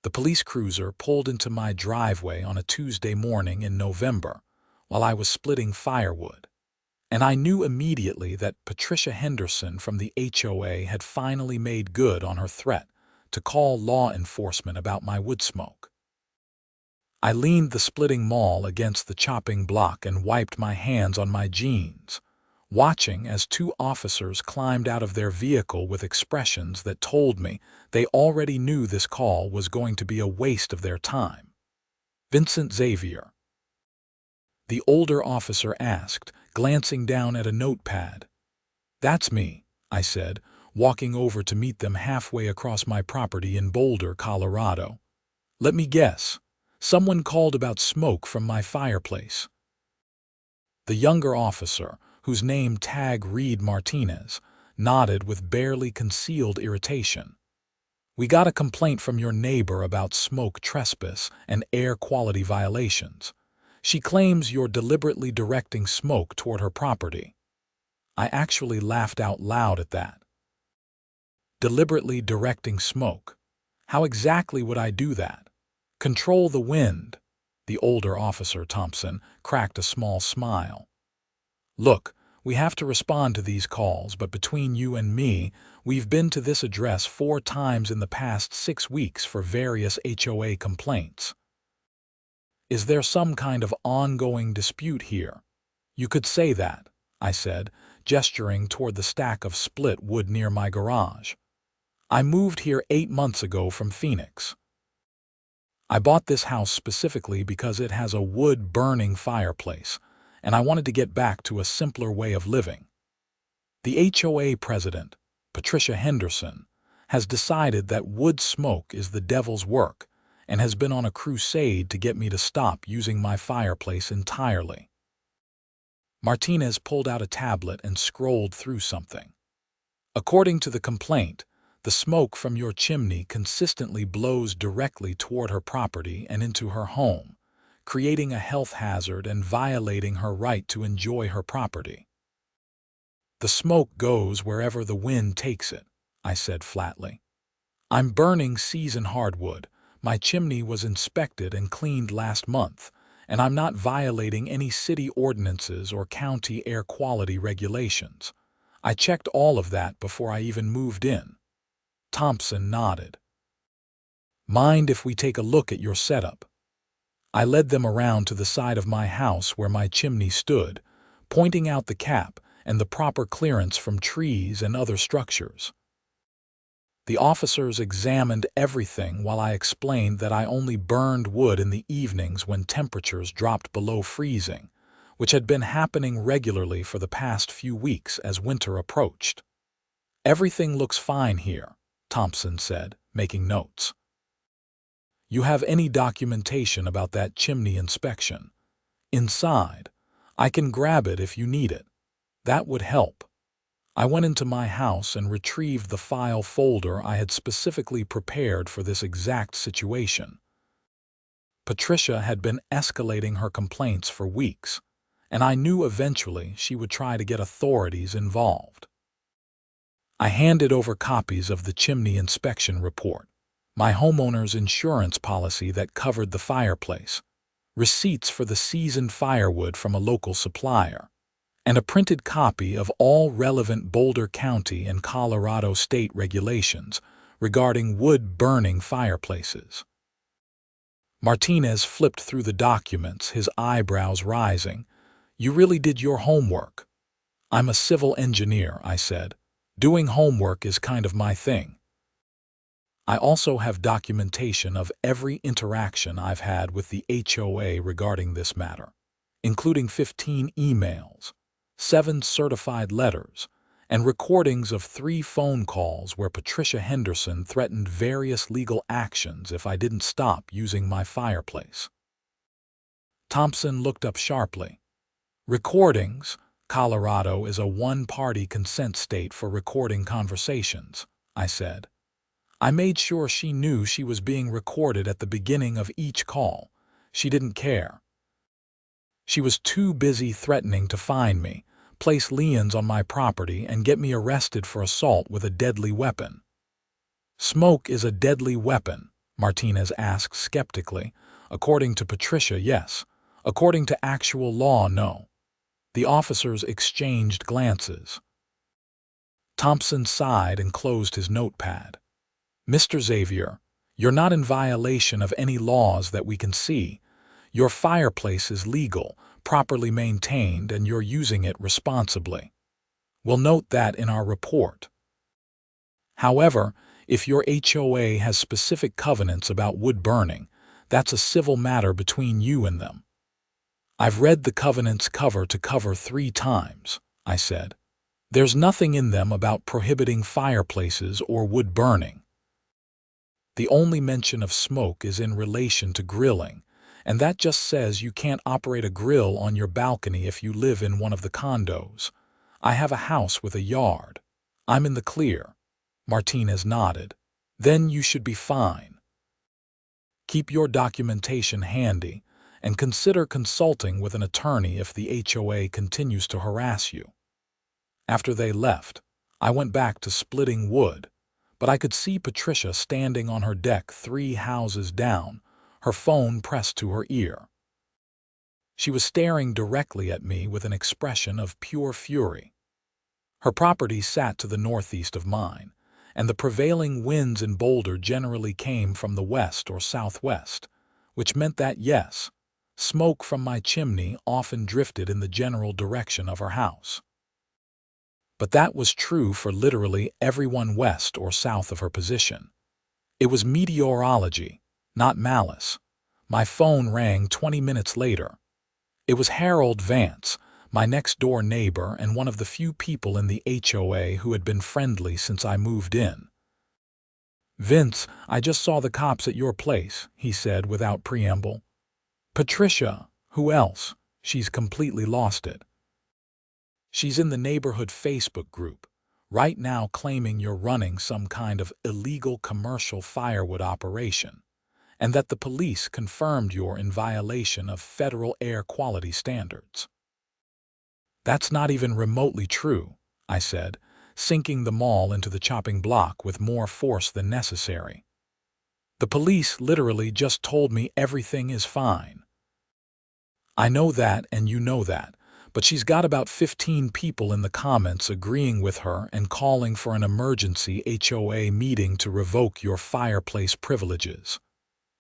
The police cruiser pulled into my driveway on a Tuesday morning in November while I was splitting firewood, and I knew immediately that Patricia Henderson from the HOA had finally made good on her threat to call law enforcement about my wood smoke. I leaned the splitting maul against the chopping block and wiped my hands on my jeans, watching as two officers climbed out of their vehicle with expressions that told me they already knew this call was going to be a waste of their time. "Vincent Xavier?" the older officer asked, glancing down at a notepad. "That's me," I said, walking over to meet them halfway across my property in Boulder, Colorado. "Let me guess. Someone called about smoke from my fireplace." The younger officer, whose name tag read Martinez, nodded with barely concealed irritation. "We got a complaint from your neighbor about smoke trespass and air quality violations. She claims you're deliberately directing smoke toward her property." I actually laughed out loud at that. Deliberately directing smoke? How exactly would I do that? "Control the wind." The older officer, Thompson, cracked a small smile. "Look, we have to respond to these calls, but between you and me, we've been to this address 4 times in the past 6 weeks for various HOA complaints. Is there some kind of ongoing dispute here?" "You could say that," I said, gesturing toward the stack of split wood near my garage. "I moved here 8 months ago from Phoenix. I bought this house specifically because it has a wood-burning fireplace, and I wanted to get back to a simpler way of living. The HOA president, Patricia Henderson, has decided that wood smoke is the devil's work and has been on a crusade to get me to stop using my fireplace entirely." Martinez pulled out a tablet and scrolled through something. "According to the complaint, the smoke from your chimney consistently blows directly toward her property and into her home, creating a health hazard and violating her right to enjoy her property." "The smoke goes wherever the wind takes it," I said flatly. "I'm burning seasoned hardwood. My chimney was inspected and cleaned last month, and I'm not violating any city ordinances or county air quality regulations. I checked all of that before I even moved in." Thompson nodded. "Mind if we take a look at your setup?" I led them around to the side of my house where my chimney stood, pointing out the cap and the proper clearance from trees and other structures. The officers examined everything while I explained that I only burned wood in the evenings when temperatures dropped below freezing, which had been happening regularly for the past few weeks as winter approached. "Everything looks fine here," Thompson said, making notes. "You have any documentation about that chimney inspection?" "Inside. I can grab it if you need it." "That would help." I went into my house and retrieved the file folder I had specifically prepared for this exact situation. Patricia had been escalating her complaints for weeks, and I knew eventually she would try to get authorities involved. I handed over copies of the chimney inspection report, my homeowner's insurance policy that covered the fireplace, receipts for the seasoned firewood from a local supplier, and a printed copy of all relevant Boulder County and Colorado state regulations regarding wood-burning fireplaces. Martinez flipped through the documents, his eyebrows rising. "You really did your homework." "I'm a civil engineer," I said. "Doing homework is kind of my thing." I also have documentation of every interaction I've had with the HOA regarding this matter, including 15 emails, 7 certified letters, and recordings of 3 phone calls where Patricia Henderson threatened various legal actions if I didn't stop using my fireplace. Thompson looked up sharply. "Recordings? Colorado is a one-party consent state for recording conversations," I said. I made sure she knew she was being recorded at the beginning of each call. She didn't care. She was too busy threatening to fine me, place liens on my property, and get me arrested for assault with a deadly weapon. "Smoke is a deadly weapon," Martinez asked skeptically. According to Patricia, yes. According to actual law, no. The officers exchanged glances. Thompson sighed and closed his notepad. Mr. Xavier, you're not in violation of any laws that we can see. Your fireplace is legal, properly maintained, and you're using it responsibly. We'll note that in our report. However, if your HOA has specific covenants about wood burning, that's a civil matter between you and them. I've read the covenants cover to cover 3 times, I said. There's nothing in them about prohibiting fireplaces or wood burning. The only mention of smoke is in relation to grilling, and that just says you can't operate a grill on your balcony if you live in one of the condos. I have a house with a yard. I'm in the clear. Martinez nodded. Then you should be fine. Keep your documentation handy and consider consulting with an attorney if the HOA continues to harass you. After they left, I went back to splitting wood, but I could see Patricia standing on her deck 3 houses down, her phone pressed to her ear. She was staring directly at me with an expression of pure fury. Her property sat to the northeast of mine, and the prevailing winds in Boulder generally came from the west or southwest, which meant that, yes, smoke from my chimney often drifted in the general direction of her house. But that was true for literally everyone west or south of her position. It was meteorology, not malice. My phone rang 20 minutes later. It was Harold Vance, my next-door neighbor and one of the few people in the HOA who had been friendly since I moved in. "Vince, I just saw the cops at your place," he said without preamble. "Patricia, who else? She's completely lost it. She's in the neighborhood Facebook group, right now claiming you're running some kind of illegal commercial firewood operation, and that the police confirmed you're in violation of federal air quality standards." "That's not even remotely true," I said, sinking them all into the chopping block with more force than necessary. "The police literally just told me everything is fine." "I know that and you know that, but she's got about 15 people in the comments agreeing with her and calling for an emergency HOA meeting to revoke your fireplace privileges.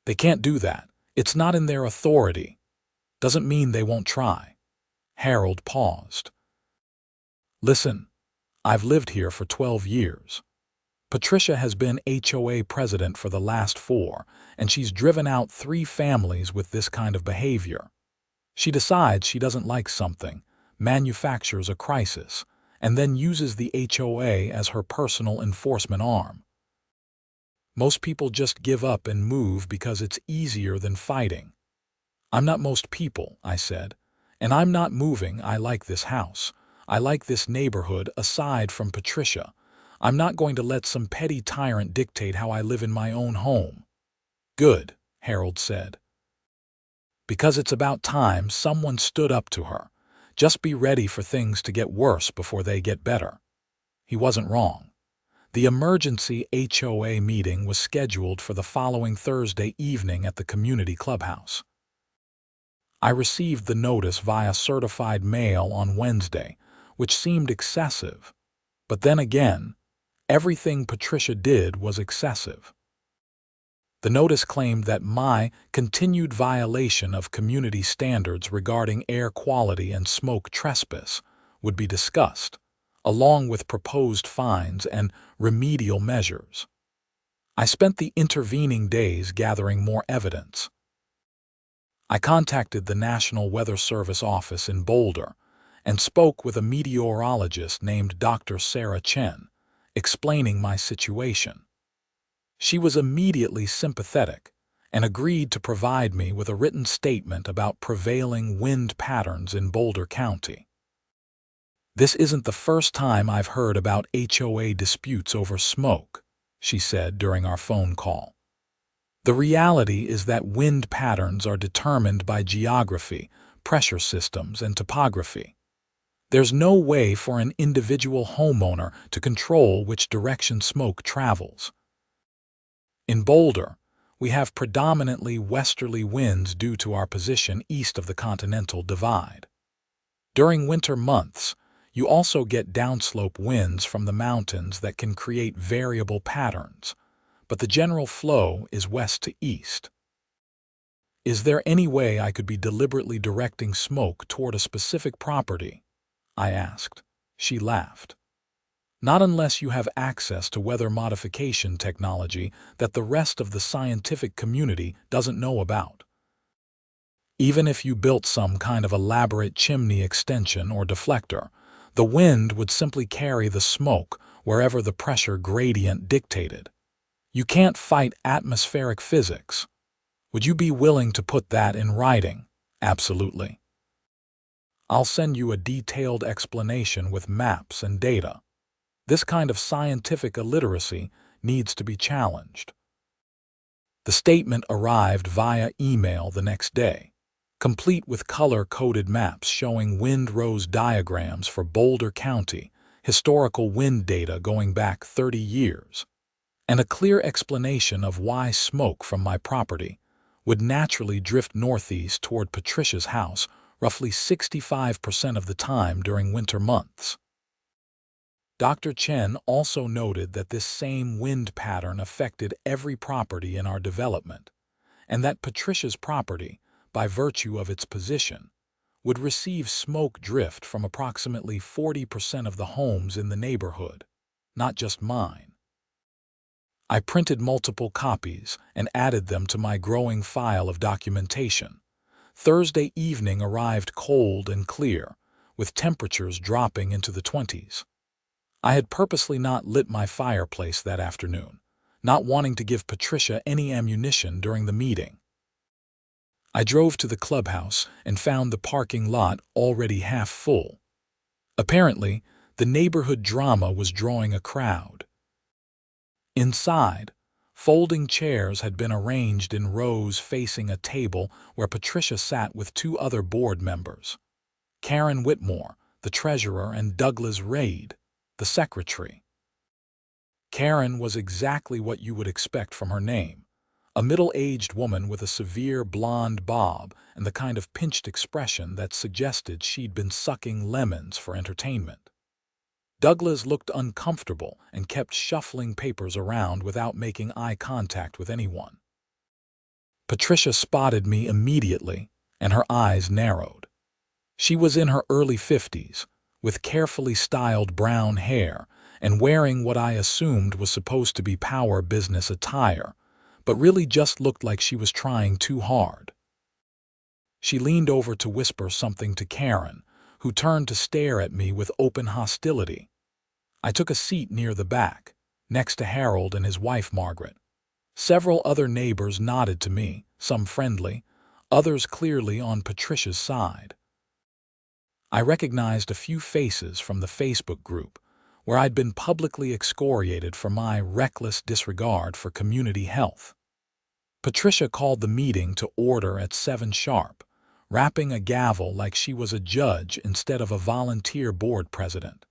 They can't do that. It's not in their authority. Doesn't mean they won't try." Harold paused. "Listen, I've lived here for 12 years. Patricia has been HOA president for the last 4, and she's driven out 3 families with this kind of behavior. She decides she doesn't like something, manufactures a crisis, and then uses the HOA as her personal enforcement arm. Most people just give up and move because it's easier than fighting. I'm not most people," I said, "and I'm not moving. I like this house. I like this neighborhood aside from Patricia. I'm not going to let some petty tyrant dictate how I live in my own home." "Good," Harold said. "Because it's about time someone stood up to her. Just be ready for things to get worse before they get better." He wasn't wrong. The emergency HOA meeting was scheduled for the following Thursday evening at the community clubhouse. I received the notice via certified mail on Wednesday, which seemed excessive. But then again, everything Patricia did was excessive. The notice claimed that my continued violation of community standards regarding air quality and smoke trespass would be discussed, along with proposed fines and remedial measures. I spent the intervening days gathering more evidence. I contacted the National Weather Service office in Boulder and spoke with a meteorologist named Dr. Sarah Chen, explaining my situation. She was immediately sympathetic and agreed to provide me with a written statement about prevailing wind patterns in Boulder County. "This isn't the first time I've heard about HOA disputes over smoke," she said during our phone call. "The reality is that wind patterns are determined by geography, pressure systems, and topography. There's no way for an individual homeowner to control which direction smoke travels. In Boulder, We have predominantly westerly winds due to our position east of the Continental Divide. During winter months, you also get downslope winds from the mountains that can create variable patterns, but the general flow is west to east. Is there any way I could be deliberately directing smoke toward a specific property? I asked. She laughed. Not unless you have access to weather modification technology that the rest of the scientific community doesn't know about. Even if you built some kind of elaborate chimney extension or deflector, the wind would simply carry the smoke wherever the pressure gradient dictated. You can't fight atmospheric physics. Would you be willing to put that in writing? Absolutely. I'll send you a detailed explanation with maps and data. This kind of scientific illiteracy needs to be challenged. The statement arrived via email the next day, complete with color-coded maps showing wind-rose diagrams for Boulder County, historical wind data going back 30 years, and a clear explanation of why smoke from my property would naturally drift northeast toward Patricia's house roughly 65% of the time during winter months. Dr. Chen also noted that this same wind pattern affected every property in our development, and that Patricia's property, by virtue of its position, would receive smoke drift from approximately 40% of the homes in the neighborhood, not just mine. I printed multiple copies and added them to my growing file of documentation. Thursday evening arrived cold and clear, with temperatures dropping into the 20s. I had purposely not lit my fireplace that afternoon, not wanting to give Patricia any ammunition during the meeting. I drove to the clubhouse and found the parking lot already half full. Apparently, the neighborhood drama was drawing a crowd. Inside, folding chairs had been arranged in rows facing a table where Patricia sat with two other board members, Karen Whitmore, the treasurer, and Douglas Raid, the secretary. Karen was exactly what you would expect from her name, a middle-aged woman with a severe blonde bob and the kind of pinched expression that suggested she'd been sucking lemons for entertainment. Douglas looked uncomfortable and kept shuffling papers around without making eye contact with anyone. Patricia spotted me immediately, and her eyes narrowed. She was in her early 50s, with carefully styled brown hair and wearing what I assumed was supposed to be power business attire, but really just looked like she was trying too hard. She leaned over to whisper something to Karen, who turned to stare at me with open hostility. I took a seat near the back, next to Harold and his wife Margaret. Several other neighbors nodded to me, some friendly, others clearly on Patricia's side. I recognized a few faces from the Facebook group, where I'd been publicly excoriated for my reckless disregard for community health. Patricia called the meeting to order at 7 sharp, rapping a gavel like she was a judge instead of a volunteer board president.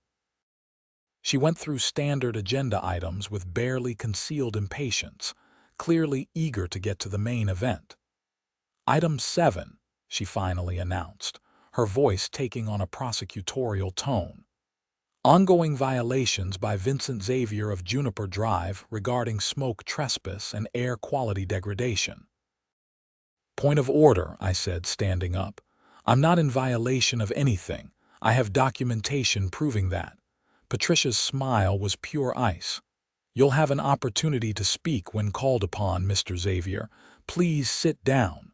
She went through standard agenda items with barely concealed impatience, clearly eager to get to the main event. Item 7, she finally announced, her voice taking on a prosecutorial tone. Ongoing violations by Vincent Xavier of Juniper Drive regarding smoke trespass and air quality degradation. Point of order, I said, standing up. I'm not in violation of anything. I have documentation proving that. Patricia's smile was pure ice. You'll have an opportunity to speak when called upon, Mr. Xavier. Please sit down.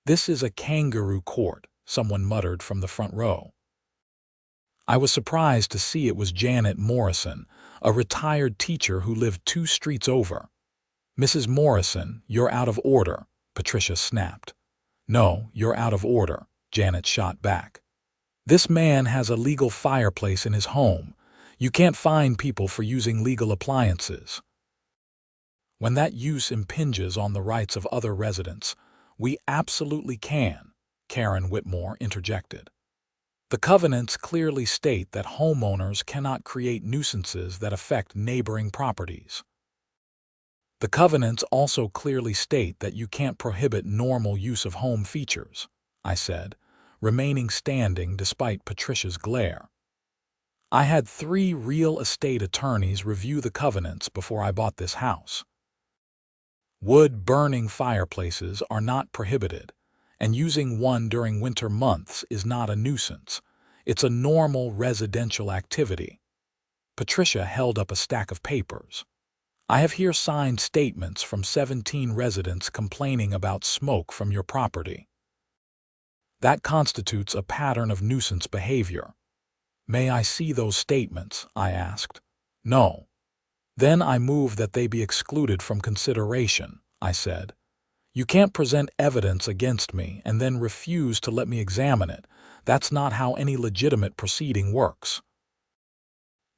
This is a kangaroo court, someone muttered from the front row. I was surprised to see it was Janet Morrison, a retired teacher who lived 2 streets over. Mrs. Morrison, you're out of order, Patricia snapped. No, you're out of order, Janet shot back. This man has a legal fireplace in his home. You can't fine people for using legal appliances. When that use impinges on the rights of other residents, we absolutely can, Karen Whitmore interjected. The covenants clearly state that homeowners cannot create nuisances that affect neighboring properties. The covenants also clearly state that you can't prohibit normal use of home features, I said, remaining standing despite Patricia's glare. I had 3 real estate attorneys review the covenants before I bought this house. Wood-burning fireplaces are not prohibited, and using one during winter months is not a nuisance. It's a normal residential activity. Patricia held up a stack of papers. I have here signed statements from 17 residents complaining about smoke from your property. That constitutes a pattern of nuisance behavior. May I see those statements? I asked. No. Then I move that they be excluded from consideration, I said. You can't present evidence against me and then refuse to let me examine it. That's not how any legitimate proceeding works.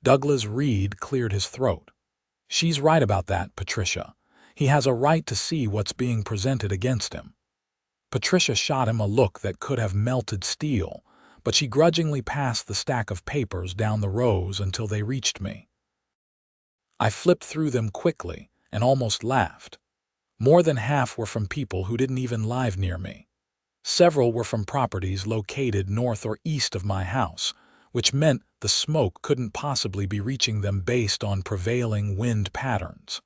Douglas Reed cleared his throat. She's right about that, Patricia. He has a right to see what's being presented against him. Patricia shot him a look that could have melted steel, but she grudgingly passed the stack of papers down the rows until they reached me. I flipped through them quickly and almost laughed. More than half were from people who didn't even live near me. Several were from properties located north or east of my house, which meant the smoke couldn't possibly be reaching them based on prevailing wind patterns.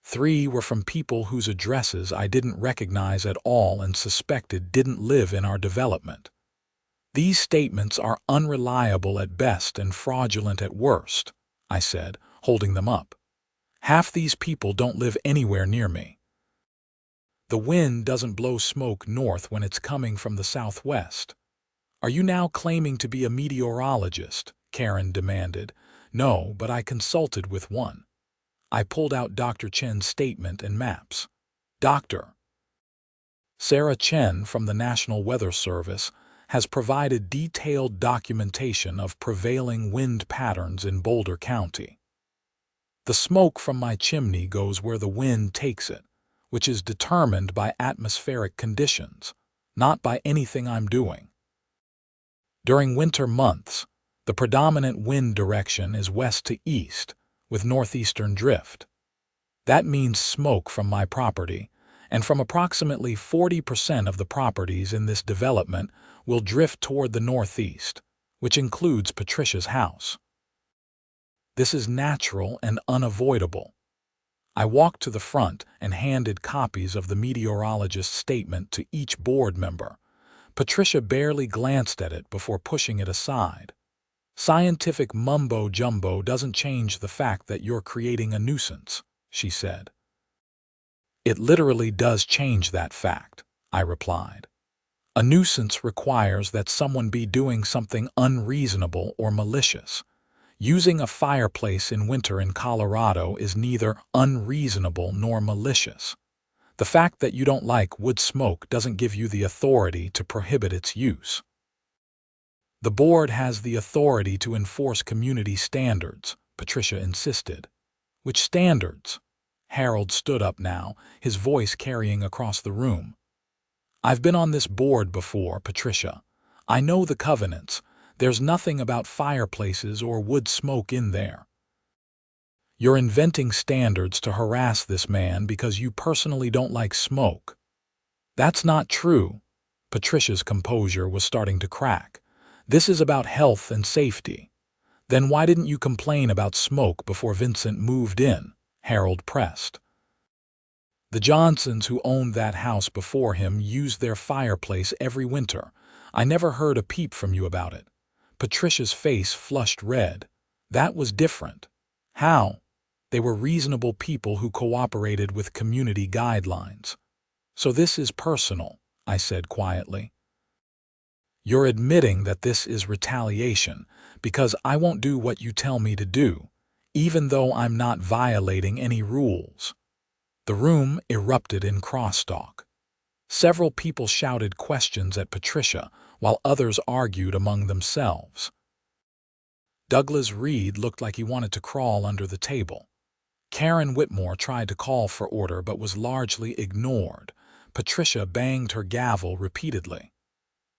3 were from people whose addresses I didn't recognize at all and suspected didn't live in our development. These statements are unreliable at best and fraudulent at worst, I said, holding them up. Half these people don't live anywhere near me. The wind doesn't blow smoke north when it's coming from the southwest. Are you now claiming to be a meteorologist? Karen demanded. No, but I consulted with one. I pulled out Dr. Chen's statement and maps. Dr. Sarah Chen from the National Weather Service has provided detailed documentation of prevailing wind patterns in Boulder County. The smoke from my chimney goes where the wind takes it, which is determined by atmospheric conditions, not by anything I'm doing. During winter months, the predominant wind direction is west to east, with northeastern drift. That means smoke from my property, and from approximately 40% of the properties in this development will drift toward the northeast, which includes Patricia's house. This is natural and unavoidable. I walked to the front and handed copies of the meteorologist's statement to each board member. Patricia barely glanced at it before pushing it aside. Scientific mumbo-jumbo doesn't change the fact that you're creating a nuisance, she said. It literally does change that fact, I replied. A nuisance requires that someone be doing something unreasonable or malicious. Using a fireplace in winter in Colorado is neither unreasonable nor malicious. The fact that you don't like wood smoke doesn't give you the authority to prohibit its use. The board has the authority to enforce community standards, Patricia insisted. Which standards? Harold stood up now, his voice carrying across the room. I've been on this board before, Patricia. I know the covenants. There's nothing about fireplaces or wood smoke in there. You're inventing standards to harass this man because you personally don't like smoke. That's not true. Patricia's composure was starting to crack. This is about health and safety. Then why didn't you complain about smoke before Vincent moved in? Harold pressed. The Johnsons who owned that house before him used their fireplace every winter. I never heard a peep from you about it. Patricia's face flushed red. That was different. How? They were reasonable people who cooperated with community guidelines. So this is personal, I said quietly. You're admitting that this is retaliation because I won't do what you tell me to do, even though I'm not violating any rules. The room erupted in crosstalk. Several people shouted questions at Patricia, while others argued among themselves. Douglas Reed looked like he wanted to crawl under the table. Karen Whitmore tried to call for order but was largely ignored. Patricia banged her gavel repeatedly.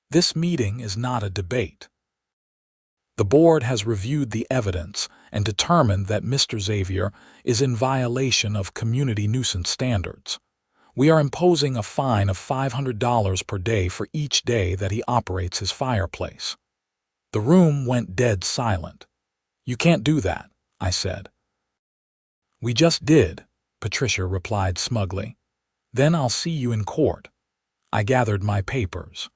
This meeting is not a debate. The board has reviewed the evidence and determined that Mr. Xavier is in violation of community nuisance standards. We are imposing a fine of $500 per day for each day that he operates his fireplace." The room went dead silent. "You can't do that," I said. "We just did," Patricia replied smugly. "Then I'll see you in court." I gathered my papers.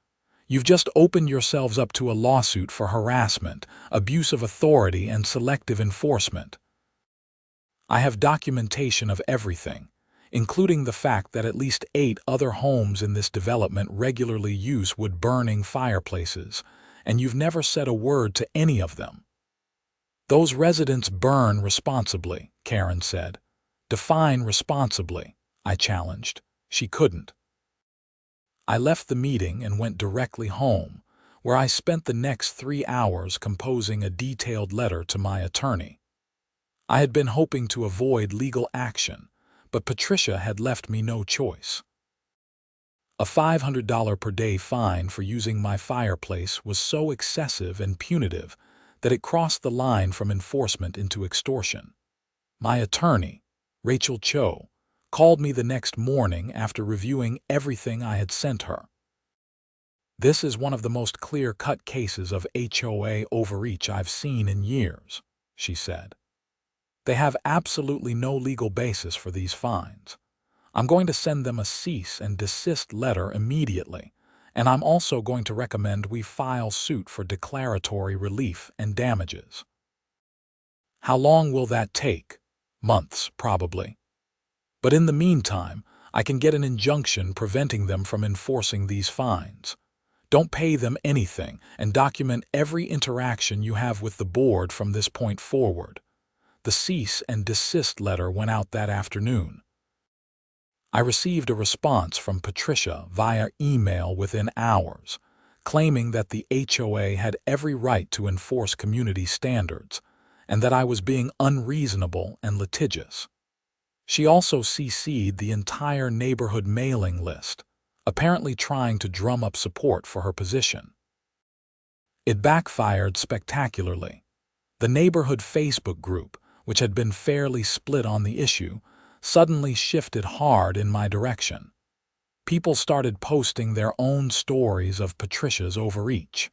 "You've just opened yourselves up to a lawsuit for harassment, abuse of authority, and selective enforcement." I have documentation of everything, including the fact that at least 8 other homes in this development regularly use wood-burning fireplaces, and you've never said a word to any of them. "Those residents burn responsibly," Karen said. "Define responsibly," I challenged. She couldn't. I left the meeting and went directly home, where I spent the next 3 hours composing a detailed letter to my attorney. I had been hoping to avoid legal action, but Patricia had left me no choice. A $500 per day fine for using my fireplace was so excessive and punitive that it crossed the line from enforcement into extortion. My attorney, Rachel Cho, called me the next morning after reviewing everything I had sent her. "This is one of the most clear-cut cases of HOA overreach I've seen in years," she said. "They have absolutely no legal basis for these fines. I'm going to send them a cease and desist letter immediately, and I'm also going to recommend we file suit for declaratory relief and damages." "How long will that take?" "Months, probably. But in the meantime, I can get an injunction preventing them from enforcing these fines. Don't pay them anything and document every interaction you have with the board from this point forward." The cease and desist letter went out that afternoon. I received a response from Patricia via email within hours, claiming that the HOA had every right to enforce community standards and that I was being unreasonable and litigious. She also CC'd the entire neighborhood mailing list, apparently trying to drum up support for her position. It backfired spectacularly. The neighborhood Facebook group, which had been fairly split on the issue, suddenly shifted hard in my direction. People started posting their own stories of Patricia's overreach.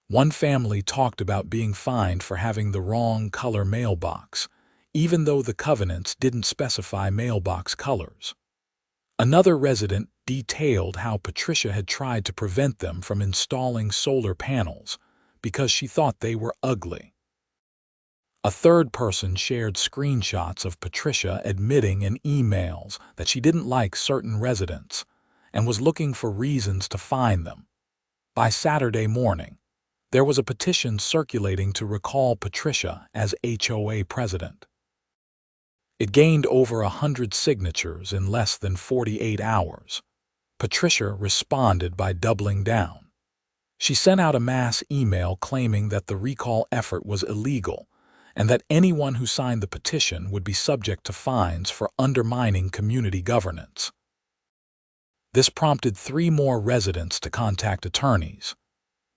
One family talked about being fined for having the wrong color mailbox, even though the covenants didn't specify mailbox colors. Another resident detailed how Patricia had tried to prevent them from installing solar panels because she thought they were ugly. A third person shared screenshots of Patricia admitting in emails that she didn't like certain residents and was looking for reasons to fine them. By Saturday morning, there was a petition circulating to recall Patricia as HOA president. It gained over 100 signatures in less than 48 hours. Patricia responded by doubling down. She sent out a mass email claiming that the recall effort was illegal and that anyone who signed the petition would be subject to fines for undermining community governance. This prompted 3 more residents to contact attorneys.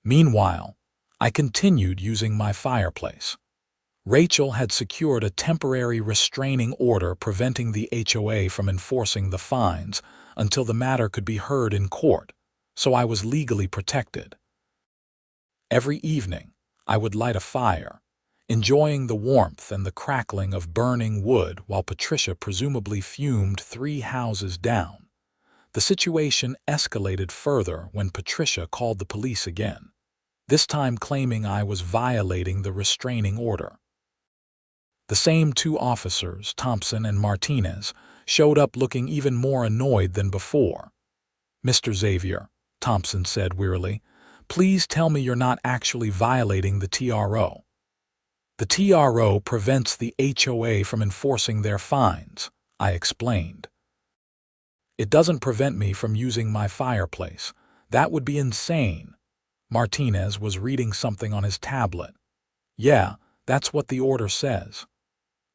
Meanwhile, I continued using my fireplace. Rachel had secured a temporary restraining order preventing the HOA from enforcing the fines until the matter could be heard in court, so I was legally protected. Every evening, I would light a fire, enjoying the warmth and the crackling of burning wood while Patricia presumably fumed 3 houses down. The situation escalated further when Patricia called the police again, this time claiming I was violating the restraining order. The same 2 officers, Thompson and Martinez, showed up looking even more annoyed than before. "Mr. Xavier," Thompson said wearily, "please tell me you're not actually violating the TRO." "The TRO prevents the HOA from enforcing their fines," I explained. "It doesn't prevent me from using my fireplace. That would be insane." Martinez was reading something on his tablet. "Yeah, that's what the order says."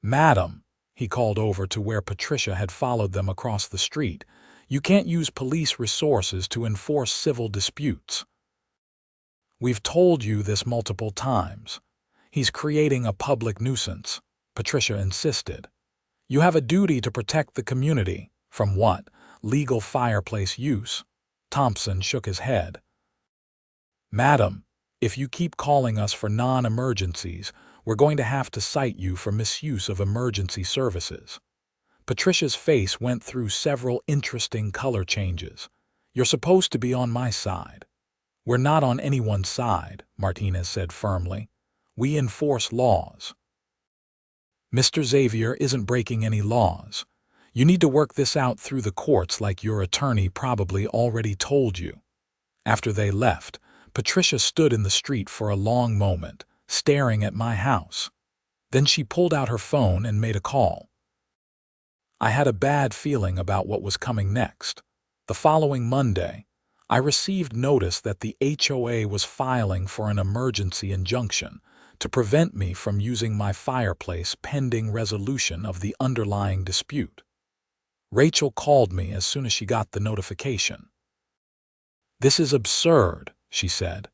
"Madam," he called over to where Patricia had followed them across the street, "you can't use police resources to enforce civil disputes." We've told you this multiple times. He's creating a public nuisance, Patricia insisted. You have a duty to protect the community. From what? Legal fireplace use? Thompson shook his head. Madam, if you keep calling us for non-emergencies, we're going to have to cite you for misuse of emergency services. Patricia's face went through several interesting color changes. You're supposed to be on my side. We're not on anyone's side, Martinez said firmly. We enforce laws. Mr. Xavier isn't breaking any laws. You need to work this out through the courts like your attorney probably already told you. After they left, Patricia stood in the street for a long moment, staring at my house. Then she pulled out her phone and made a call. I had a bad feeling about what was coming next. The following Monday, I received notice that the HOA was filing for an emergency injunction to prevent me from using my fireplace pending resolution of the underlying dispute. Rachel called me as soon as she got the notification. This is absurd, she said.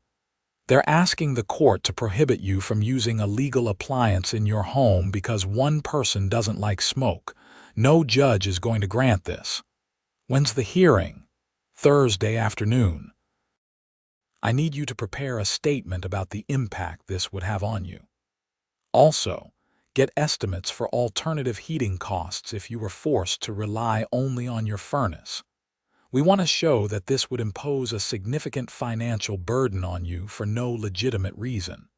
They're asking the court to prohibit you from using a legal appliance in your home because one person doesn't like smoke. No judge is going to grant this. When's the hearing? Thursday afternoon. I need you to prepare a statement about the impact this would have on you. Also, get estimates for alternative heating costs if you were forced to rely only on your furnace. We want to show that this would impose a significant financial burden on you for no legitimate reason.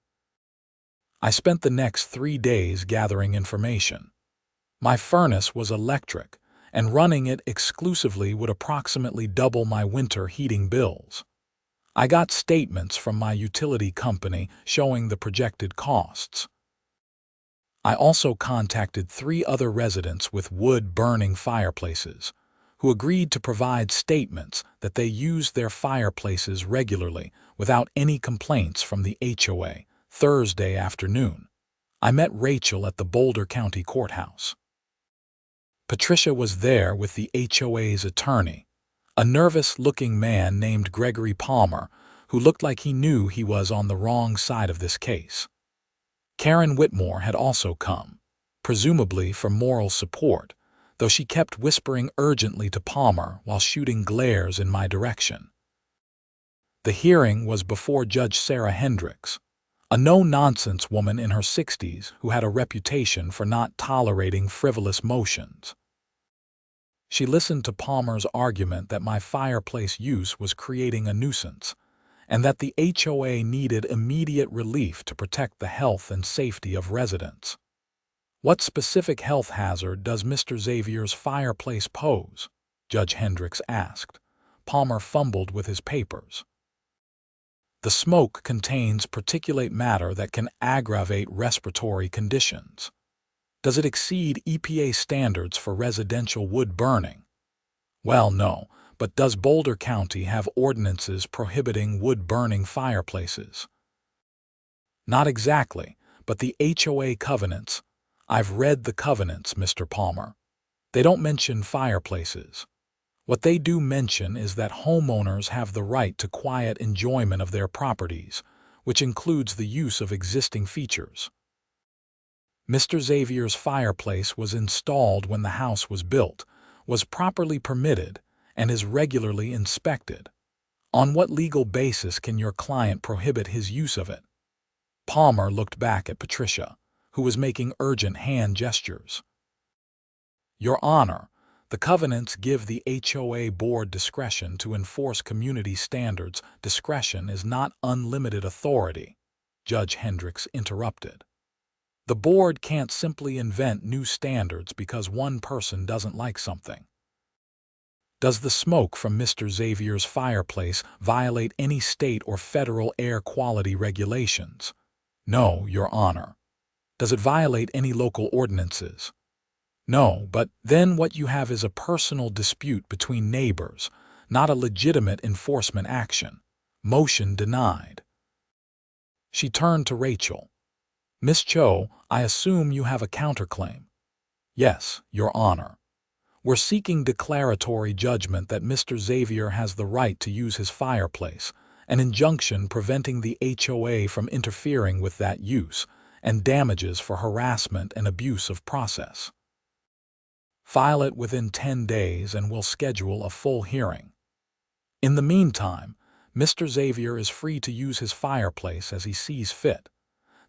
I spent the next 3 days gathering information. My furnace was electric, and running it exclusively would approximately double my winter heating bills. I got statements from my utility company showing the projected costs. I also contacted 3 other residents with wood-burning fireplaces, who agreed to provide statements that they used their fireplaces regularly without any complaints from the HOA. Thursday afternoon, I met Rachel at the Boulder County Courthouse. Patricia was there with the HOA's attorney, a nervous-looking man named Gregory Palmer, who looked like he knew he was on the wrong side of this case. Karen Whitmore had also come, presumably for moral support, though she kept whispering urgently to Palmer while shooting glares in my direction. The hearing was before Judge Sarah Hendricks, a no-nonsense woman in her 60s who had a reputation for not tolerating frivolous motions. She listened to Palmer's argument that my fireplace use was creating a nuisance, and that the HOA needed immediate relief to protect the health and safety of residents. What specific health hazard does Mr. Xavier's fireplace pose? Judge Hendricks asked. Palmer fumbled with his papers. The smoke contains particulate matter that can aggravate respiratory conditions. Does it exceed EPA standards for residential wood burning? Well, no, but does Boulder County have ordinances prohibiting wood-burning fireplaces? Not exactly, but the HOA covenants. I've read the covenants, Mr. Palmer. They don't mention fireplaces. What they do mention is that homeowners have the right to quiet enjoyment of their properties, which includes the use of existing features. Mr. Xavier's fireplace was installed when the house was built, was properly permitted, and is regularly inspected. On what legal basis can your client prohibit his use of it? Palmer looked back at Patricia, who was making urgent hand gestures. Your Honor, the covenants give the HOA board discretion to enforce community standards. Discretion is not unlimited authority, Judge Hendricks interrupted. The board can't simply invent new standards because one person doesn't like something. Does the smoke from Mr. Xavier's fireplace violate any state or federal air quality regulations? No, Your Honor. Does it violate any local ordinances? No, but then what you have is a personal dispute between neighbors, not a legitimate enforcement action. Motion denied. She turned to Rachel. Miss Cho, I assume you have a counterclaim. Yes, Your Honor. We're seeking declaratory judgment that Mr. Xavier has the right to use his fireplace, an injunction preventing the HOA from interfering with that use, and damages for harassment and abuse of process. File it within 10 days and we'll schedule a full hearing. In the meantime, Mr. Xavier is free to use his fireplace as he sees fit.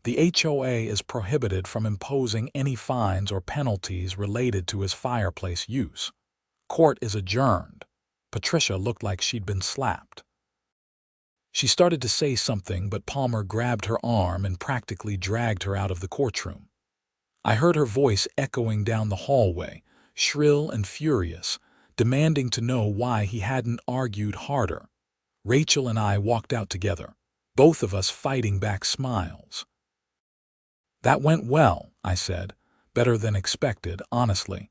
The HOA is prohibited from imposing any fines or penalties related to his fireplace use. Court is adjourned. Patricia looked like she'd been slapped. She started to say something, but Palmer grabbed her arm and practically dragged her out of the courtroom. I heard her voice echoing down the hallway, shrill and furious, demanding to know why he hadn't argued harder. Rachel and I walked out together, both of us fighting back smiles. "That went well," I said. "Better than expected, honestly.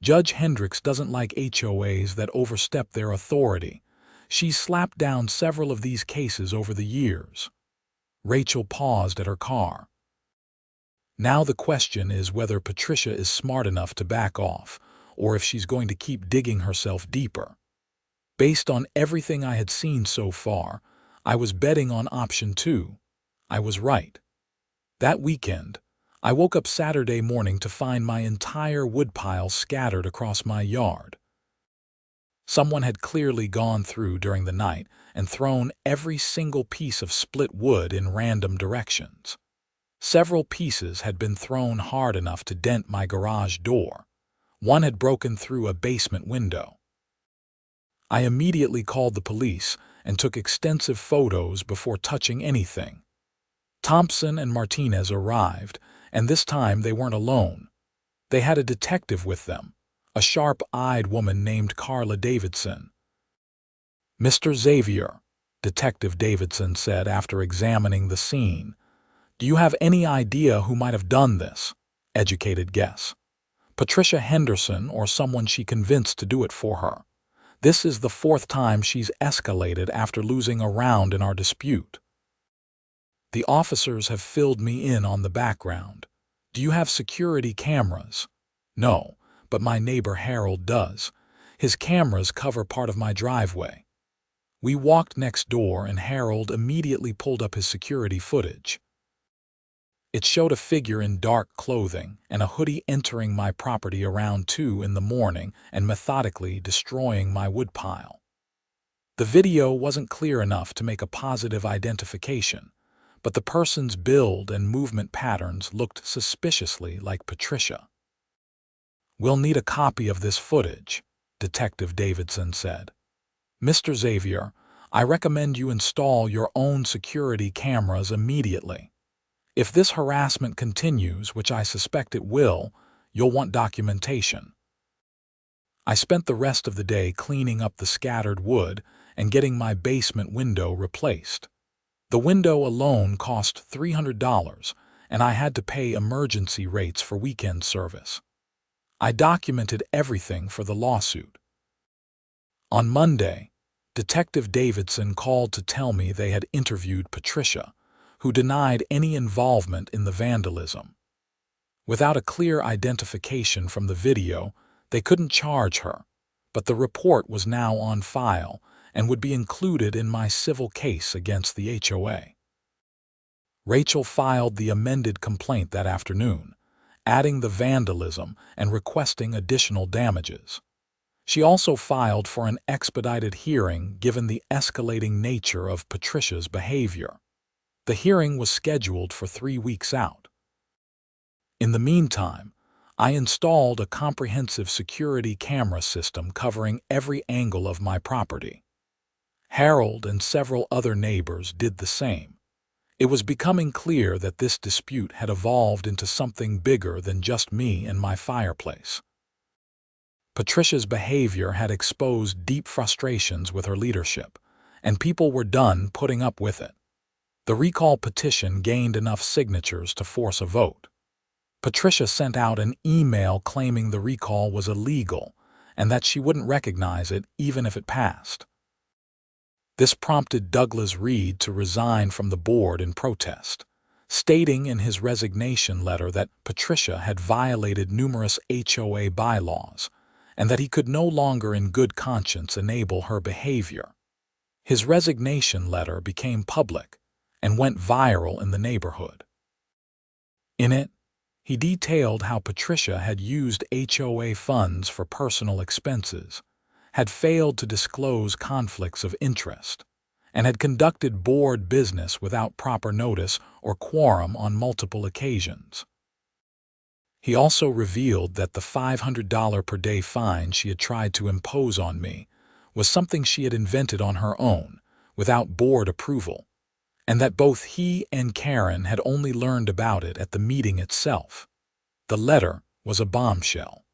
Judge Hendricks doesn't like HOAs that overstep their authority. She's slapped down several of these cases over the years." Rachel paused at her car. Now the question is whether Patricia is smart enough to back off, or if she's going to keep digging herself deeper. Based on everything I had seen so far, I was betting on option 2. I was right. That weekend, I woke up Saturday morning to find my entire woodpile scattered across my yard. Someone had clearly gone through during the night and thrown every single piece of split wood in random directions. Several pieces had been thrown hard enough to dent my garage door. One had broken through a basement window. I immediately called the police and took extensive photos before touching anything. Thompson and Martinez arrived, and this time they weren't alone. They had a detective with them, a sharp-eyed woman named Carla Davidson. "Mr. Xavier," Detective Davidson said after examining the scene, "do you have any idea who might have done this? Educated guess. Patricia Henderson or someone she convinced to do it for her. This is the 4th time she's escalated after losing a round in our dispute. The officers have filled me in on the background. Do you have security cameras?" "No, but my neighbor Harold does. His cameras cover part of my driveway." We walked next door and Harold immediately pulled up his security footage. It showed a figure in dark clothing and a hoodie entering my property around 2 in the morning and methodically destroying my woodpile. The video wasn't clear enough to make a positive identification, but the person's build and movement patterns looked suspiciously like Patricia. "We'll need a copy of this footage," Detective Davidson said. "Mr. Xavier, I recommend you install your own security cameras immediately. If this harassment continues, which I suspect it will, you'll want documentation." I spent the rest of the day cleaning up the scattered wood and getting my basement window replaced. The window alone cost $300, and I had to pay emergency rates for weekend service. I documented everything for the lawsuit. On Monday, Detective Davidson called to tell me they had interviewed Patricia, who denied any involvement in the vandalism. Without a clear identification from the video, they couldn't charge her, but the report was now on file and would be included in my civil case against the HOA. Rachel filed the amended complaint that afternoon, adding the vandalism and requesting additional damages. She also filed for an expedited hearing given the escalating nature of Patricia's behavior. The hearing was scheduled for 3 weeks out. In the meantime, I installed a comprehensive security camera system covering every angle of my property. Harold and several other neighbors did the same. It was becoming clear that this dispute had evolved into something bigger than just me and my fireplace. Patricia's behavior had exposed deep frustrations with her leadership, and people were done putting up with it. The recall petition gained enough signatures to force a vote. Patricia sent out an email claiming the recall was illegal and that she wouldn't recognize it even if it passed. This prompted Douglas Reed to resign from the board in protest, stating in his resignation letter that Patricia had violated numerous HOA bylaws and that he could no longer in good conscience enable her behavior. His resignation letter became public and went viral in the neighborhood. In it, he detailed how Patricia had used HOA funds for personal expenses, had failed to disclose conflicts of interest, and had conducted board business without proper notice or quorum on multiple occasions. He also revealed that the $500 per day fine she had tried to impose on me was something she had invented on her own, without board approval, and that both he and Karen had only learned about it at the meeting itself. The letter was a bombshell.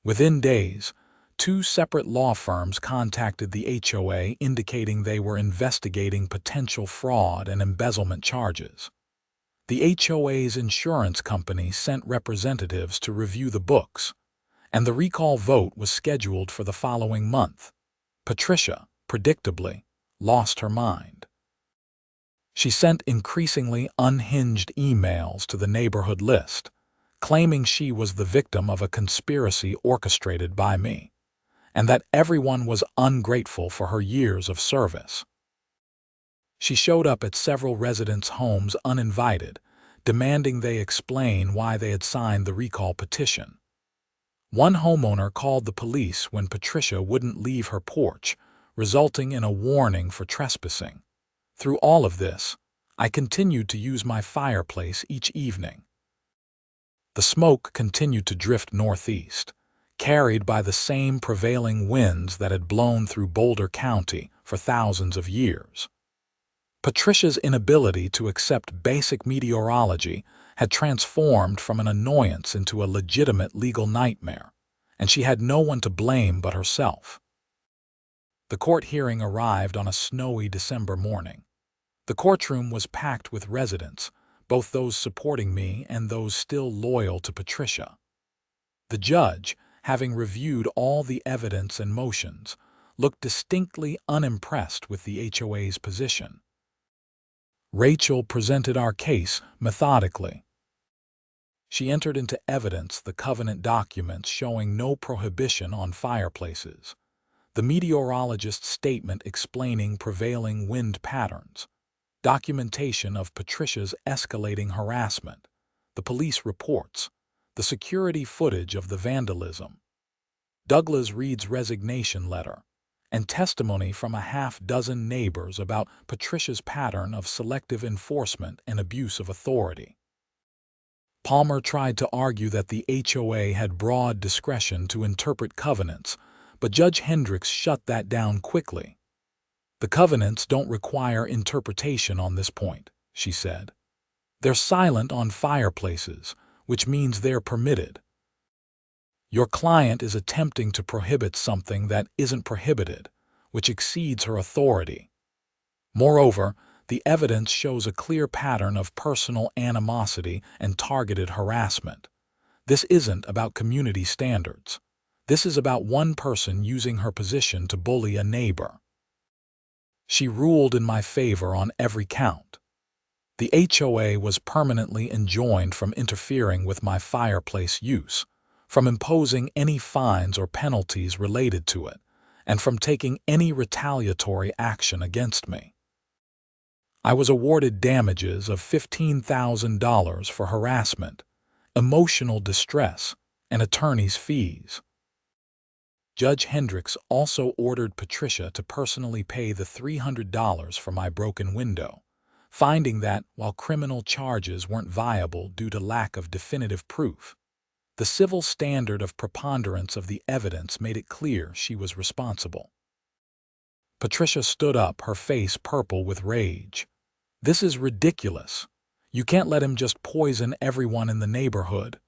Within days, 2 separate law firms contacted the HOA indicating they were investigating potential fraud and embezzlement charges. The HOA's insurance company sent representatives to review the books, and the recall vote was scheduled for the following month. Patricia, predictably, lost her mind. She sent increasingly unhinged emails to the neighborhood list, claiming she was the victim of a conspiracy orchestrated by me, and that everyone was ungrateful for her years of service. She showed up at several residents' homes uninvited, demanding they explain why they had signed the recall petition. One homeowner called the police when Patricia wouldn't leave her porch, resulting in a warning for trespassing. Through all of this, I continued to use my fireplace each evening. The smoke continued to drift northeast, carried by the same prevailing winds that had blown through Boulder County for thousands of years. Patricia's inability to accept basic meteorology had transformed from an annoyance into a legitimate legal nightmare, and she had no one to blame but herself. The court hearing arrived on a snowy December morning. The courtroom was packed with residents, both those supporting me and those still loyal to Patricia. The judge, having reviewed all the evidence and motions, looked distinctly unimpressed with the HOA's position. Rachel presented our case methodically. She entered into evidence the covenant documents showing no prohibition on fireplaces, the meteorologist's statement explaining prevailing wind patterns, documentation of Patricia's escalating harassment, the police reports, the security footage of the vandalism, Douglas Reed's resignation letter, and testimony from a half-dozen neighbors about Patricia's pattern of selective enforcement and abuse of authority. Palmer tried to argue that the HOA had broad discretion to interpret covenants, but Judge Hendricks shut that down quickly. "The covenants don't require interpretation on this point," she said. "They're silent on fireplaces, which means they're permitted. Your client is attempting to prohibit something that isn't prohibited, which exceeds her authority. Moreover, the evidence shows a clear pattern of personal animosity and targeted harassment. This isn't about community standards. This is about one person using her position to bully a neighbor." She ruled in my favor on every count. The HOA was permanently enjoined from interfering with my fireplace use, from imposing any fines or penalties related to it, and from taking any retaliatory action against me. I was awarded damages of $15,000 for harassment, emotional distress, and attorney's fees. Judge Hendricks also ordered Patricia to personally pay the $300 for my broken window, finding that, while criminal charges weren't viable due to lack of definitive proof, the civil standard of preponderance of the evidence made it clear she was responsible. Patricia stood up, her face purple with rage. "This is ridiculous. You can't let him just poison everyone in the neighborhood."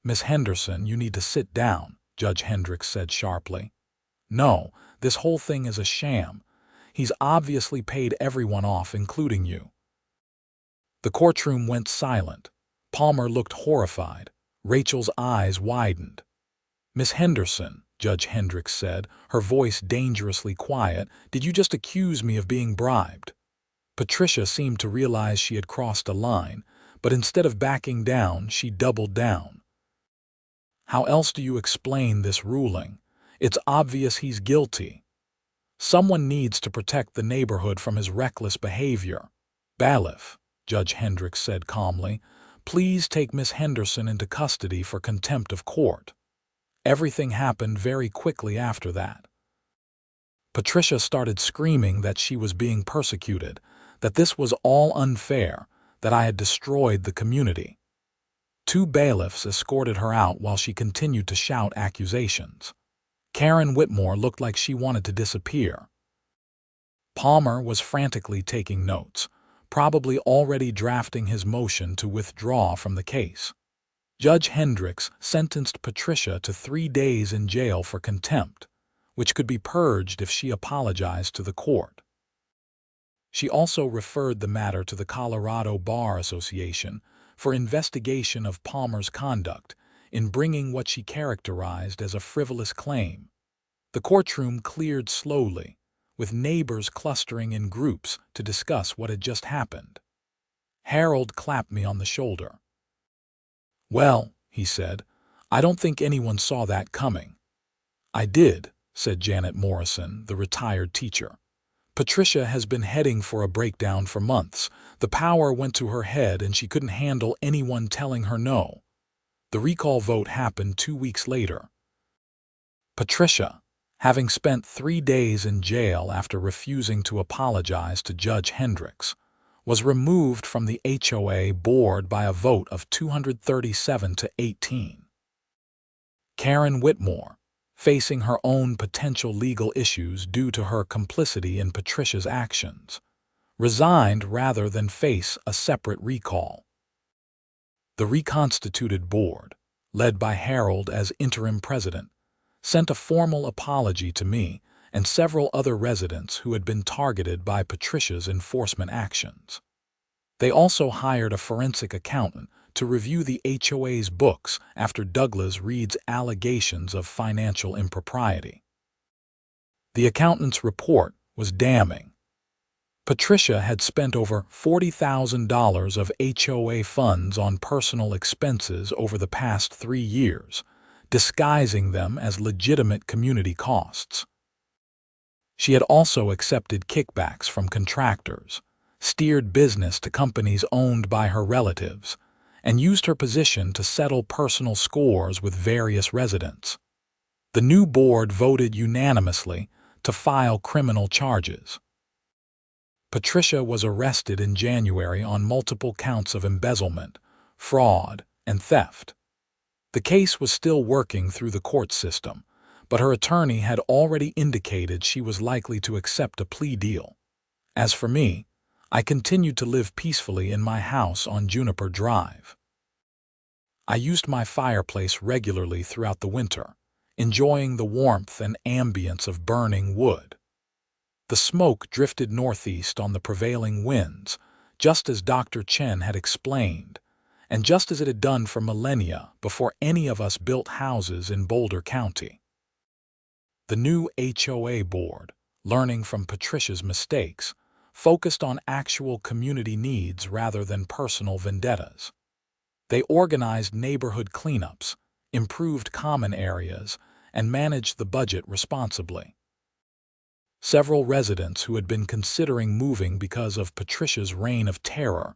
"Miss Henderson, you need to sit down," Judge Hendricks said sharply. "No, this whole thing is a sham. He's obviously paid everyone off, including you." The courtroom went silent. Palmer looked horrified. Rachel's eyes widened. "Miss Henderson," Judge Hendricks said, her voice dangerously quiet, "did you just accuse me of being bribed?" Patricia seemed to realize she had crossed a line, but instead of backing down, she doubled down. "How else do you explain this ruling? It's obvious he's guilty." Someone needs to protect the neighborhood from his reckless behavior. Bailiff, Judge Hendricks said calmly, please take Miss Henderson into custody for contempt of court. Everything happened very quickly after that. Patricia started screaming that she was being persecuted, that this was all unfair, that I had destroyed the community. 2 bailiffs escorted her out while she continued to shout accusations. Karen Whitmore looked like she wanted to disappear. Palmer was frantically taking notes, probably already drafting his motion to withdraw from the case. Judge Hendricks sentenced Patricia to 3 days in jail for contempt, which could be purged if she apologized to the court. She also referred the matter to the Colorado Bar Association for investigation of Palmer's conduct in bringing what she characterized as a frivolous claim. The courtroom cleared slowly, with neighbors clustering in groups to discuss what had just happened. Harold clapped me on the shoulder. "Well," he said, "I don't think anyone saw that coming." "I did," said Janet Morrison, the retired teacher. "Patricia has been heading for a breakdown for months. The power went to her head and she couldn't handle anyone telling her no. The recall vote happened 2 weeks later. Patricia, having spent 3 days in jail after refusing to apologize to Judge Hendricks, was removed from the HOA board by a vote of 237 to 18. Karen Whitmore, facing her own potential legal issues due to her complicity in Patricia's actions, resigned rather than face a separate recall. The reconstituted board, led by Harold as interim president, sent a formal apology to me and several other residents who had been targeted by Patricia's enforcement actions. They also hired a forensic accountant to review the HOA's books after Douglas Reed's allegations of financial impropriety. The accountant's report was damning. Patricia had spent over $40,000 of HOA funds on personal expenses over the past 3 years, disguising them as legitimate community costs. She had also accepted kickbacks from contractors, steered business to companies owned by her relatives, and used her position to settle personal scores with various residents. The new board voted unanimously to file criminal charges. Patricia was arrested in January on multiple counts of embezzlement, fraud, and theft. The case was still working through the court system, but her attorney had already indicated she was likely to accept a plea deal. As for me, I continued to live peacefully in my house on Juniper Drive. I used my fireplace regularly throughout the winter, enjoying the warmth and ambience of burning wood. The smoke drifted northeast on the prevailing winds, just as Dr. Chen had explained, and just as it had done for millennia before any of us built houses in Boulder County. The new HOA board, learning from Patricia's mistakes, focused on actual community needs rather than personal vendettas. They organized neighborhood cleanups, improved common areas, and managed the budget responsibly. Several residents who had been considering moving because of Patricia's reign of terror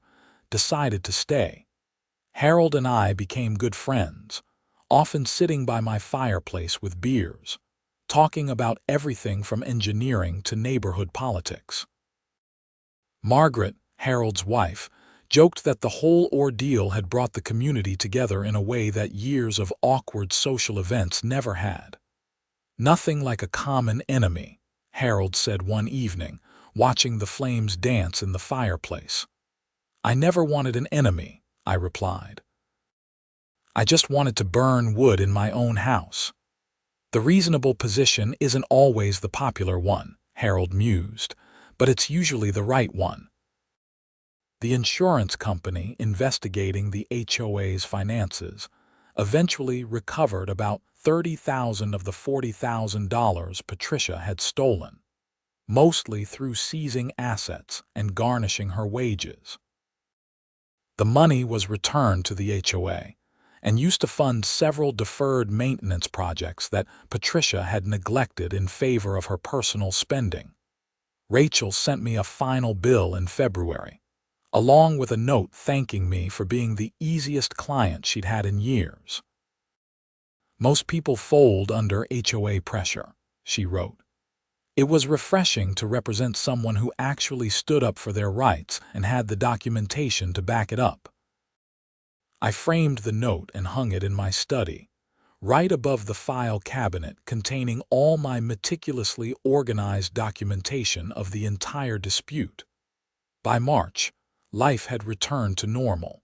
decided to stay. Harold and I became good friends, often sitting by my fireplace with beers, talking about everything from engineering to neighborhood politics. Margaret, Harold's wife, joked that the whole ordeal had brought the community together in a way that years of awkward social events never had. "Nothing like a common enemy," Harold said one evening, watching the flames dance in the fireplace. "I never wanted an enemy," I replied. "I just wanted to burn wood in my own house." "The reasonable position isn't always the popular one," Harold mused, "but it's usually the right one." The insurance company investigating the HOA's finances eventually recovered about $30,000 of the $40,000 Patricia had stolen, mostly through seizing assets and garnishing her wages. The money was returned to the HOA, and used to fund several deferred maintenance projects that Patricia had neglected in favor of her personal spending. Rachel sent me a final bill in February, along with a note thanking me for being the easiest client she'd had in years. "Most people fold under HOA pressure," she wrote. "It was refreshing to represent someone who actually stood up for their rights and had the documentation to back it up." I framed the note and hung it in my study, right above the file cabinet containing all my meticulously organized documentation of the entire dispute. By March, life had returned to normal.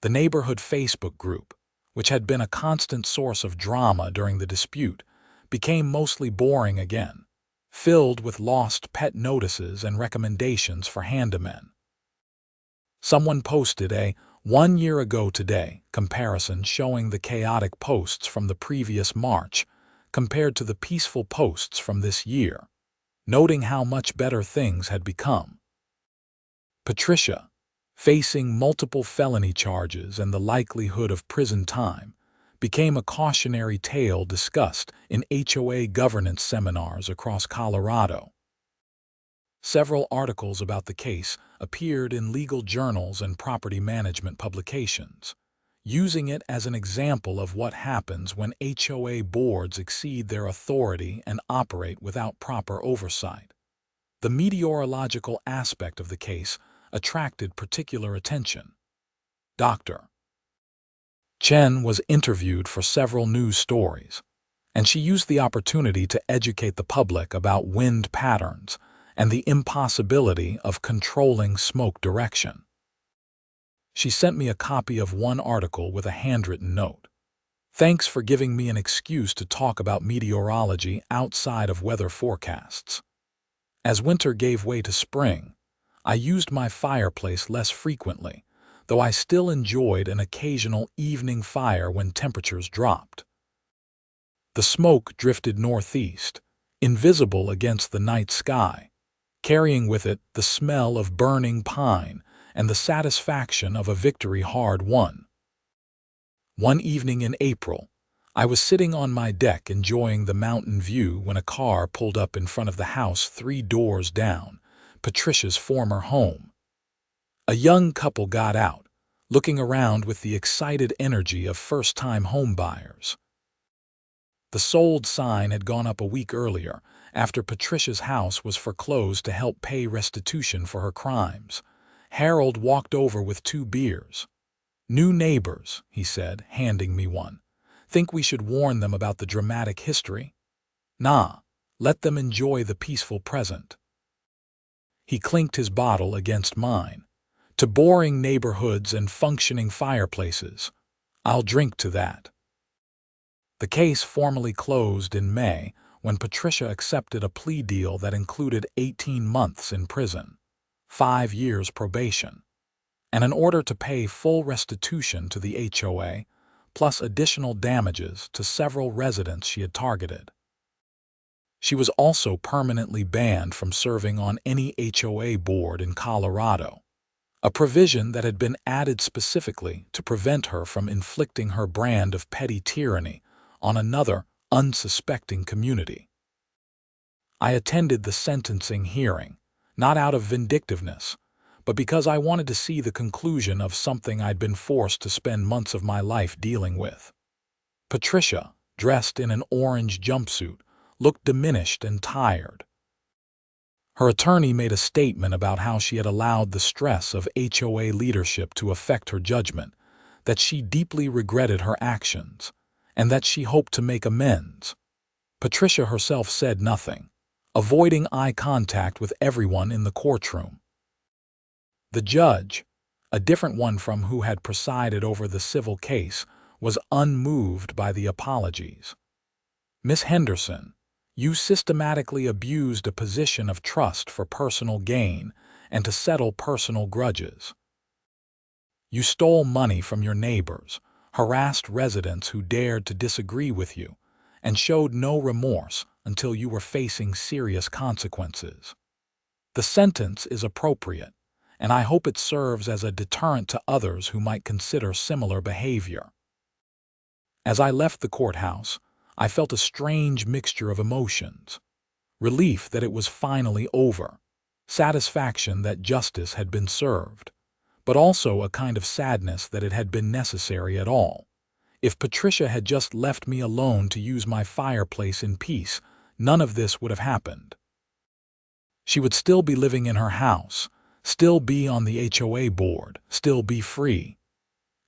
The neighborhood Facebook group, which had been a constant source of drama during the dispute, became mostly boring again, filled with lost pet notices and recommendations for handymen. Someone posted a "1 year ago today" comparison showing the chaotic posts from the previous March compared to the peaceful posts from this year, noting how much better things had become. Patricia, facing multiple felony charges and the likelihood of prison time, became a cautionary tale discussed in HOA governance seminars across Colorado. Several articles about the case appeared in legal journals and property management publications, using it as an example of what happens when HOA boards exceed their authority and operate without proper oversight. The meteorological aspect of the case attracted particular attention. Dr. Chen was interviewed for several news stories, and she used the opportunity to educate the public about wind patterns and the impossibility of controlling smoke direction. She sent me a copy of one article with a handwritten note. "Thanks for giving me an excuse to talk about meteorology outside of weather forecasts. As winter gave way to spring, I used my fireplace less frequently, though I still enjoyed an occasional evening fire when temperatures dropped." The smoke drifted northeast, invisible against the night sky, carrying with it the smell of burning pine and the satisfaction of a victory hard won. One evening in April, I was sitting on my deck enjoying the mountain view when a car pulled up in front of the house 3 doors down, Patricia's former home. A young couple got out, looking around with the excited energy of first-time homebuyers. The sold sign had gone up a week earlier, after Patricia's house was foreclosed to help pay restitution for her crimes. Harold walked over with 2 beers. "New neighbors," he said, handing me one. "Think we should warn them about the dramatic history?" "Nah, let them enjoy the peaceful present." He clinked his bottle against mine. "To boring neighborhoods and functioning fireplaces. I'll drink to that." The case formally closed in May when Patricia accepted a plea deal that included 18 months in prison, 5 years probation, and an order to pay full restitution to the HOA, plus additional damages to several residents she had targeted. She was also permanently banned from serving on any HOA board in Colorado, a provision that had been added specifically to prevent her from inflicting her brand of petty tyranny on another unsuspecting community. I attended the sentencing hearing, not out of vindictiveness, but because I wanted to see the conclusion of something I'd been forced to spend months of my life dealing with. Patricia, dressed in an orange jumpsuit, looked diminished and tired. Her attorney made a statement about how she had allowed the stress of HOA leadership to affect her judgment, that she deeply regretted her actions, and that she hoped to make amends. Patricia herself said nothing, avoiding eye contact with everyone in the courtroom. The judge, a different one from who had presided over the civil case, was unmoved by the apologies. "Miss Henderson, you systematically abused a position of trust for personal gain and to settle personal grudges. You stole money from your neighbors, harassed residents who dared to disagree with you, and showed no remorse until you were facing serious consequences. The sentence is appropriate, and I hope it serves as a deterrent to others who might consider similar behavior. As I left the courthouse, I felt a strange mixture of emotions. Relief that it was finally over, satisfaction that justice had been served, but also a kind of sadness that it had been necessary at all. If Patricia had just left me alone to use my fireplace in peace, none of this would have happened. She would still be living in her house, still be on the HOA board, still be free.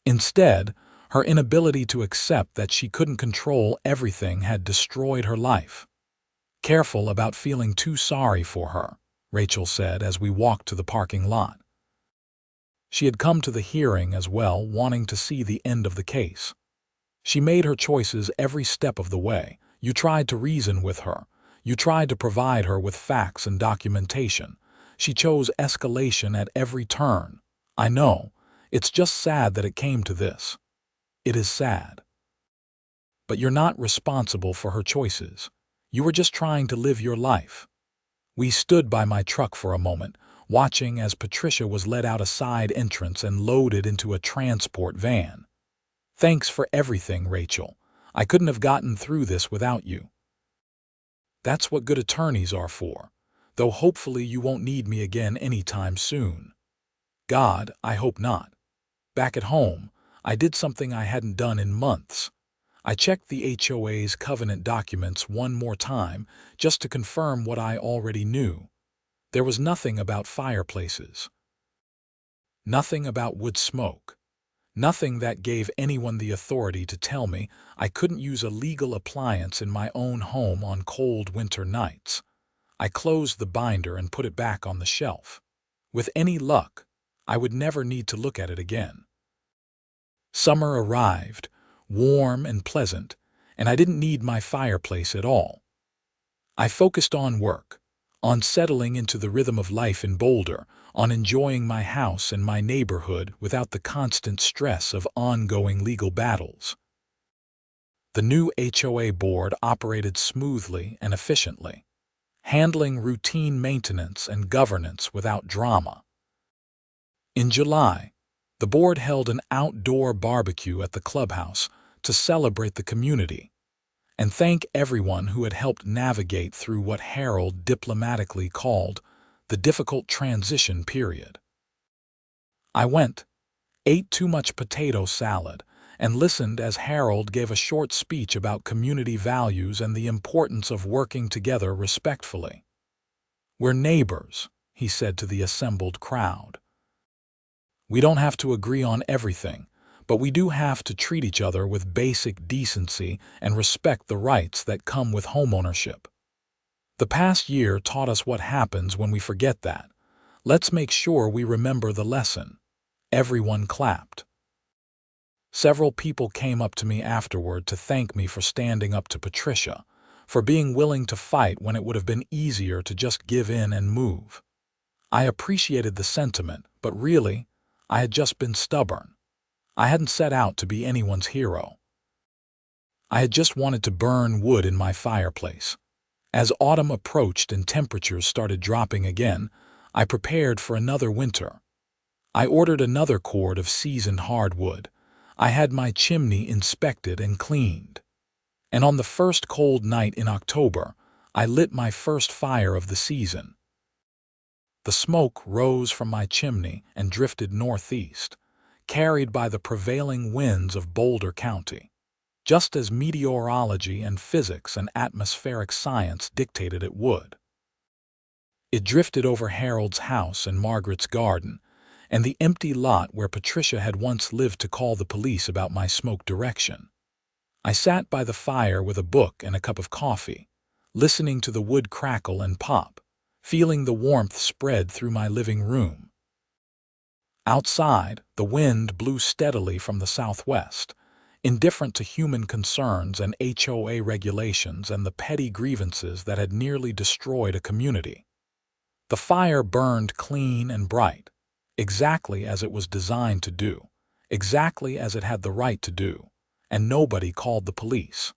Instead, her inability to accept that she couldn't control everything had destroyed her life. "Careful about feeling too sorry for her," Rachel said as we walked to the parking lot. She had come to the hearing as well, wanting to see the end of the case. She made her choices every step of the way. You tried to reason with her. You tried to provide her with facts and documentation. She chose escalation at every turn. I know. It's just sad that it came to this. It is sad. But you're not responsible for her choices. You were just trying to live your life. We stood by my truck for a moment, watching as Patricia was led out a side entrance and loaded into a transport van. "Thanks for everything, Rachel. I couldn't have gotten through this without you." That's what good attorneys are for, though hopefully you won't need me again anytime soon. God, I hope not. Back at home, I did something I hadn't done in months. I checked the HOA's covenant documents one more time just to confirm what I already knew. There was nothing about fireplaces. Nothing about wood smoke. Nothing that gave anyone the authority to tell me I couldn't use a legal appliance in my own home on cold winter nights. I closed the binder and put it back on the shelf. With any luck, I would never need to look at it again. Summer arrived, warm and pleasant, and I didn't need my fireplace at all. I focused on work, on settling into the rhythm of life in Boulder, on enjoying my house and my neighborhood without the constant stress of ongoing legal battles. The new HOA board operated smoothly and efficiently, handling routine maintenance and governance without drama. In July, the board held an outdoor barbecue at the clubhouse to celebrate the community and thank everyone who had helped navigate through what Harold diplomatically called the difficult transition period. I went, ate too much potato salad, and listened as Harold gave a short speech about community values and the importance of working together respectfully. "We're neighbors," he said to the assembled crowd. "We don't have to agree on everything, but we do have to treat each other with basic decency and respect the rights that come with homeownership. The past year taught us what happens when we forget that. Let's make sure we remember the lesson." Everyone clapped. Several people came up to me afterward to thank me for standing up to Patricia, for being willing to fight when it would have been easier to just give in and move. I appreciated the sentiment, but really, I had just been stubborn. I hadn't set out to be anyone's hero. I had just wanted to burn wood in my fireplace. As autumn approached and temperatures started dropping again, I prepared for another winter. I ordered another cord of seasoned hardwood. I had my chimney inspected and cleaned. And on the first cold night in October, I lit my first fire of the season. The smoke rose from my chimney and drifted northeast, carried by the prevailing winds of Boulder County, just as meteorology and physics and atmospheric science dictated it would. It drifted over Harold's house and Margaret's garden, and the empty lot where Patricia had once lived to call the police about my smoke direction. I sat by the fire with a book and a cup of coffee, listening to the wood crackle and pop, feeling the warmth spread through my living room. Outside, the wind blew steadily from the southwest, indifferent to human concerns and HOA regulations and the petty grievances that had nearly destroyed a community. The fire burned clean and bright, exactly as it was designed to do, exactly as it had the right to do, and nobody called the police.